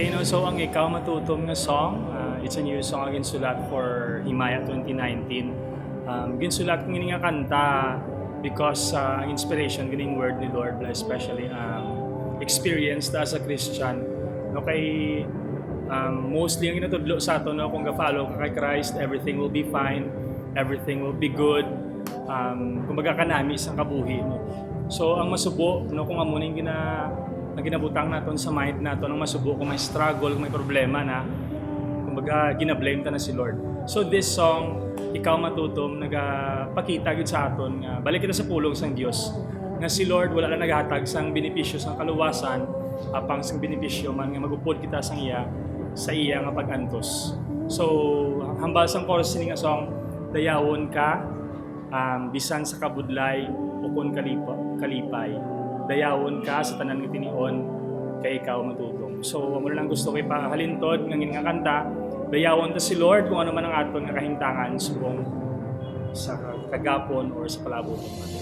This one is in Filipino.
Okay, no, so ang Ikaw Matutom nga song, it's a new song ang ginsulat for Himaya 2019. Ginsulat ng nga kanta because ang inspiration gining word ni Lord, especially experienced as a Christian. No, kay mostly ang ginatudlo sa ato, no, kung ga-follow ka kay Christ, everything will be fine, everything will be good. Kumbaga kanami isang kabuhi. No? So ang masubo, no, kung amo ning ang ginabutang naton sa mind naton, ang masubo kung may struggle, kung may problema na, kumbaga ginablame ta na si Lord. So this song, Ikaw Matutom, nagapakita gid sa aton nga balik kita sa pulong sang Dios nga si Lord wala lang naghatag sang benepisyo sang kaluwasan, apang sang benepisyo man nga magupod kita sang iya sa iya nga pag-antos. So hambal sang chorus ni nga song, dayawon ka bisan sa kabudlay ukon kalipay, dayawon ka sa tanan nga tinion kay Ikaw Matutom. So amo lang gusto kay pahalintod nga nga kanta, dayawon ta si Lord kung ano man ang aton nga kahimtangan subong sa kagapon or sa palabot natin.